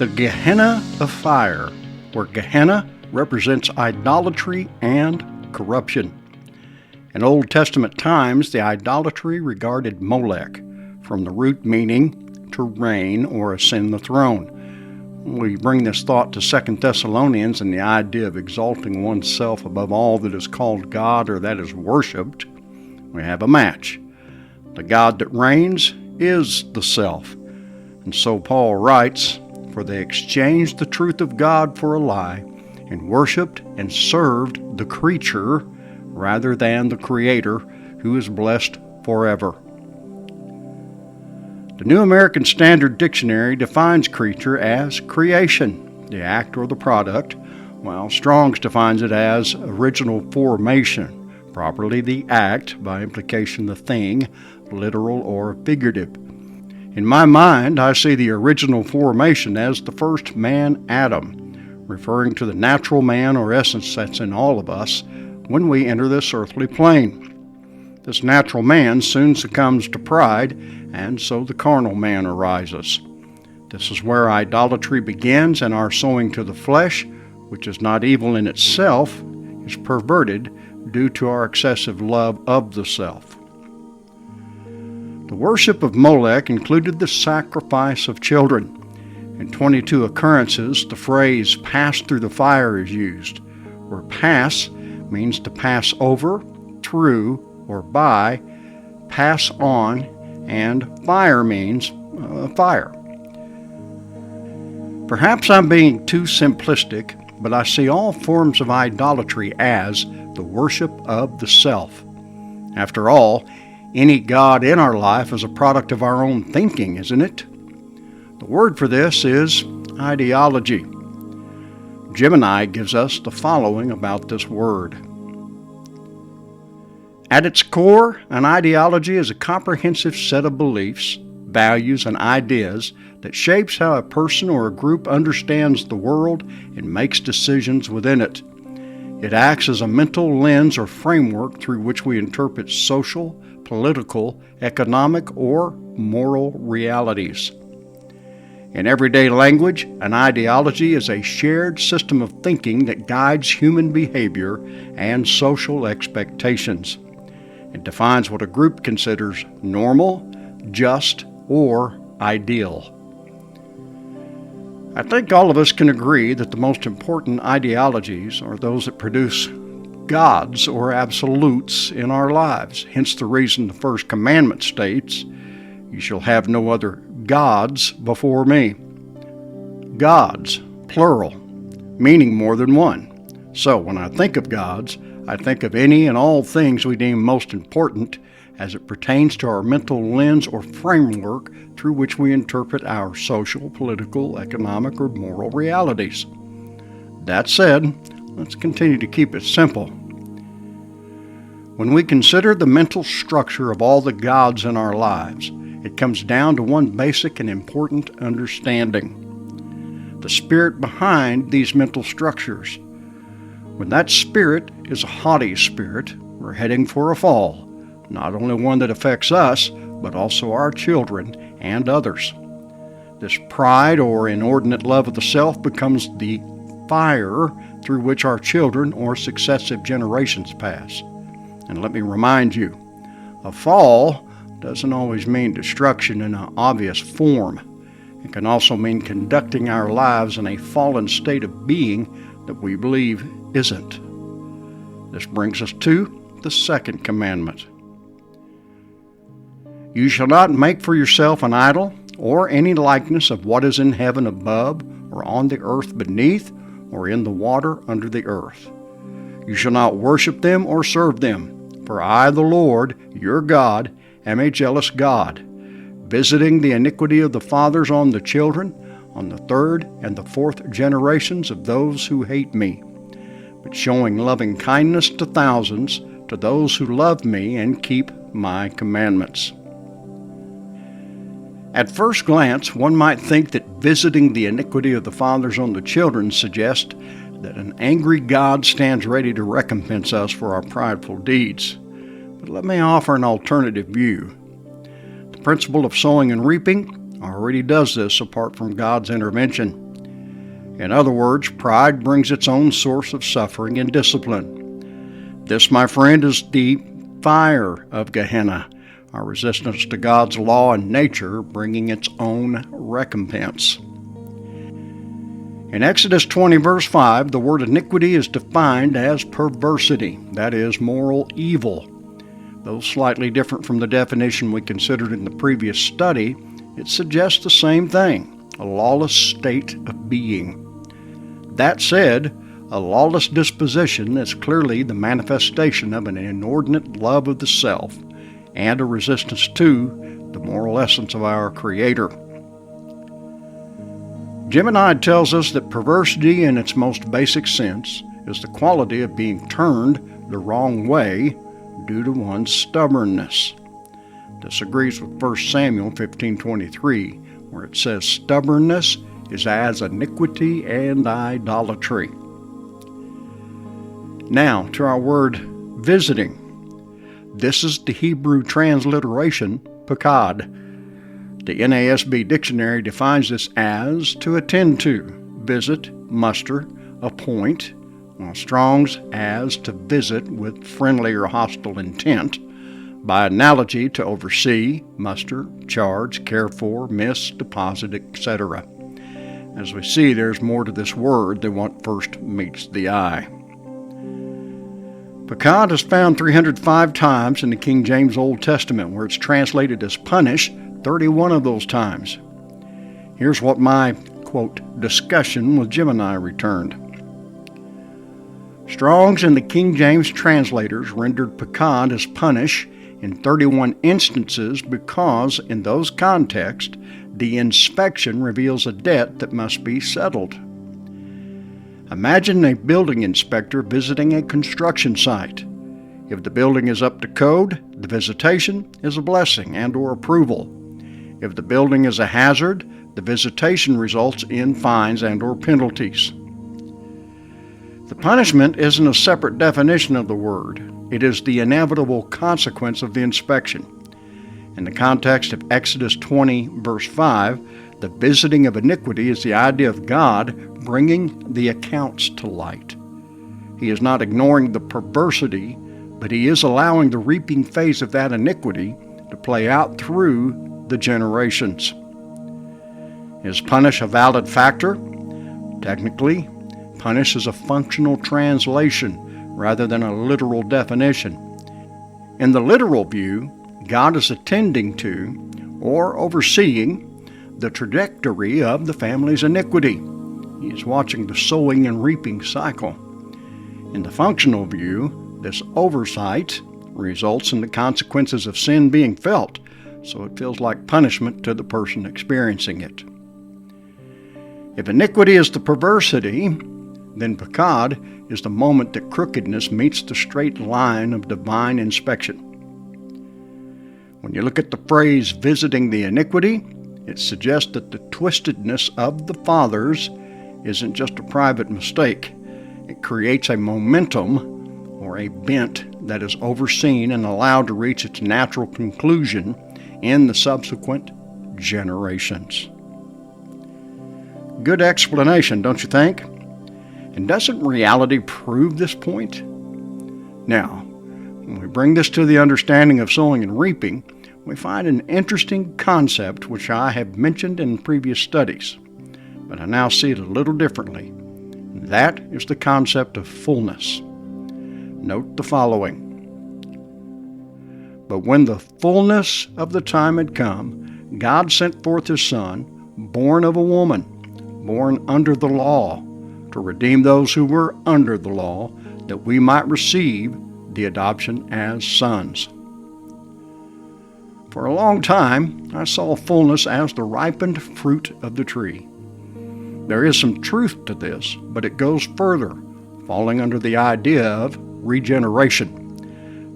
the Gehenna of fire, where Gehenna represents idolatry and corruption. In Old Testament times, the idolatry regarded Molech, from the root meaning to reign or ascend the throne. We bring this thought to 2 Thessalonians and the idea of exalting oneself above all that is called God or that is worshipped. We have a match. The God that reigns is the self. And so Paul writes, "For they exchanged the truth of God for a lie, and worshipped and served the creature rather than the Creator, who is blessed forever." The New American Standard Dictionary defines creature as creation, the act or the product, while Strong's defines it as original formation, properly the act, by implication the thing, literal or figurative. In my mind, I see the original formation as the first man, Adam, referring to the natural man or essence that's in all of us when we enter this earthly plane. This natural man soon succumbs to pride, and so the carnal man arises. This is where idolatry begins, and our sowing to the flesh, which is not evil in itself, is perverted due to our excessive love of the self. The worship of Molech included the sacrifice of children. In 22 occurrences, the phrase "pass through the fire" is used, where pass means to pass over, through, or by, pass on, and fire means fire. Perhaps I'm being too simplistic, but I see all forms of idolatry as the worship of the self. After all, any God in our life is a product of our own thinking, isn't it? The word for this is ideology. Gemini gives us the following about this word. At its core, an ideology is a comprehensive set of beliefs, values, and ideas that shapes how a person or a group understands the world and makes decisions within it. It acts as a mental lens or framework through which we interpret social, political, economic, or moral realities. In everyday language, an ideology is a shared system of thinking that guides human behavior and social expectations. It defines what a group considers normal, just, or ideal. I think all of us can agree that the most important ideologies are those that produce gods or absolutes in our lives. Hence the reason the first commandment states, "You shall have no other gods before me." Gods, plural, meaning more than one. So when I think of gods, I think of any and all things we deem most important as it pertains to our mental lens or framework through which we interpret our social, political, economic, or moral realities. That said, let's continue to keep it simple. When we consider the mental structure of all the gods in our lives, it comes down to one basic and important understanding: the spirit behind these mental structures. When that spirit is a haughty spirit, we're heading for a fall, not only one that affects us, but also our children and others. This pride or inordinate love of the self becomes the fire through which our children or successive generations pass. And let me remind you, a fall doesn't always mean destruction in an obvious form. It can also mean conducting our lives in a fallen state of being that we believe isn't. This brings us to the second commandment. "You shall not make for yourself an idol, or any likeness of what is in heaven above, or on the earth beneath, or in the water under the earth. You shall not worship them or serve them, for I, the Lord, your God, am a jealous God, visiting the iniquity of the fathers on the children, on the third and the fourth generations of those who hate me, but showing loving kindness to thousands, to those who love me and keep my commandments." At first glance, one might think that visiting the iniquity of the fathers on the children suggests that an angry God stands ready to recompense us for our prideful deeds. But let me offer an alternative view. The principle of sowing and reaping already does this apart from God's intervention. In other words, pride brings its own source of suffering and discipline. This, my friend, is the fire of Gehenna, our resistance to God's law and nature bringing its own recompense. In Exodus 20, verse 5, the word iniquity is defined as perversity, that is, moral evil. Though slightly different from the definition we considered in the previous study, it suggests the same thing, a lawless state of being. That said, a lawless disposition is clearly the manifestation of an inordinate love of the self and a resistance to the moral essence of our Creator. Gehenna tells us that perversity in its most basic sense is the quality of being turned the wrong way due to one's stubbornness. This agrees with 1 Samuel 15:23, where it says, "Stubbornness is as iniquity and idolatry." Now, to our word visiting. This is the Hebrew transliteration, Paqad. The NASB dictionary defines this as to attend to, visit, muster, appoint, while Strong's as to visit with friendly or hostile intent, by analogy to oversee, muster, charge, care for, miss, deposit, etc. As we see, there's more to this word than what first meets the eye. Paqad is found 305 times in the King James Old Testament, where it's translated as punish 31 of those times. Here's what my, quote, discussion with Gehenna returned. Strong's and the King James translators rendered Paqad as punish in 31 instances because, in those contexts, the inspection reveals a debt that must be settled. Imagine a building inspector visiting a construction site. If the building is up to code, the visitation is a blessing and/or approval. If the building is a hazard, the visitation results in fines and/or penalties. The punishment isn't a separate definition of the word. It is the inevitable consequence of the inspection. In the context of Exodus 20, verse 5, the visiting of iniquity is the idea of God bringing the accounts to light. He is not ignoring the perversity, but He is allowing the reaping phase of that iniquity to play out through the generations. Is punish a valid factor? Technically, punish is a functional translation rather than a literal definition. In the literal view, God is attending to or overseeing the trajectory of the family's iniquity. He is watching the sowing and reaping cycle. In the functional view, this oversight results in the consequences of sin being felt, so it feels like punishment to the person experiencing it. If iniquity is the perversity, then Paqad is the moment that crookedness meets the straight line of divine inspection. When you look at the phrase visiting the iniquity, it suggests that the twistedness of the fathers isn't just a private mistake. It creates a momentum or a bent that is overseen and allowed to reach its natural conclusion in the subsequent generations. Good explanation, don't you think? And doesn't reality prove this point? Now, when we bring this to the understanding of sowing and reaping, we find an interesting concept which I have mentioned in previous studies, but I now see it a little differently. That is the concept of fullness. Note the following. But when the fullness of the time had come, God sent forth His Son, born of a woman, born under the law, to redeem those who were under the law, that we might receive the adoption as sons. For a long time, I saw fullness as the ripened fruit of the tree. There is some truth to this, but it goes further, falling under the idea of regeneration.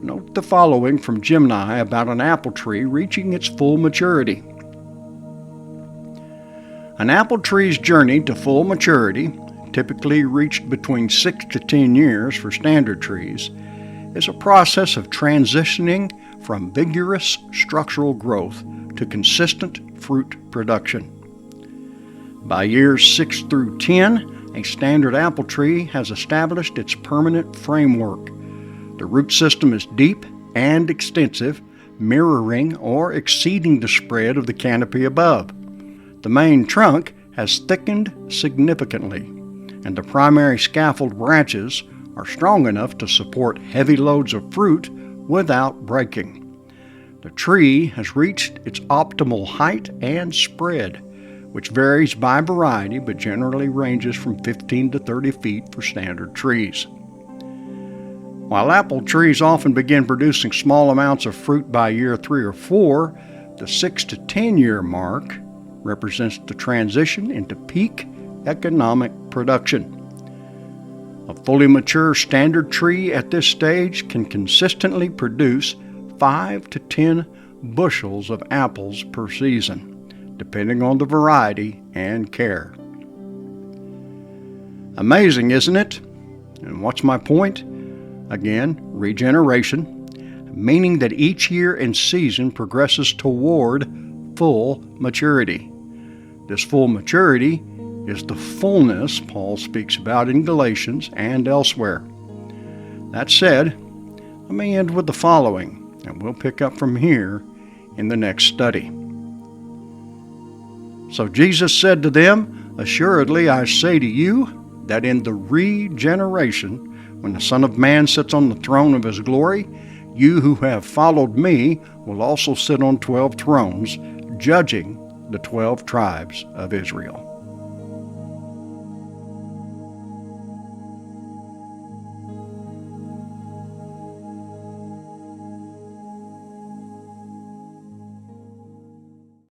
Note the following from Gehenna about an apple tree reaching its full maturity. An apple tree's journey to full maturity, typically reached between 6 to 10 years for standard trees, is a process of transitioning from vigorous structural growth to consistent fruit production. By years 6 through 10, a standard apple tree has established its permanent framework. The root system is deep and extensive, mirroring or exceeding the spread of the canopy above. The main trunk has thickened significantly, and the primary scaffold branches are strong enough to support heavy loads of fruit without breaking. The tree has reached its optimal height and spread, which varies by variety but generally ranges from 15 to 30 feet for standard trees. While apple trees often begin producing small amounts of fruit by year 3 or 4, the 6 to 10 year mark represents the transition into peak economic production. A fully mature standard tree at this stage can consistently produce 5 to 10 bushels of apples per season, depending on the variety and care. Amazing, isn't it? And what's my point? Again, regeneration, meaning that each year and season progresses toward full maturity. This full maturity is the fullness Paul speaks about in Galatians and elsewhere. That said, let me end with the following, and we'll pick up from here in the next study. So Jesus said to them, "Assuredly I say to you, that in the regeneration, when the Son of Man sits on the throne of his glory, you who have followed me will also sit on 12 thrones, judging the 12 tribes of Israel."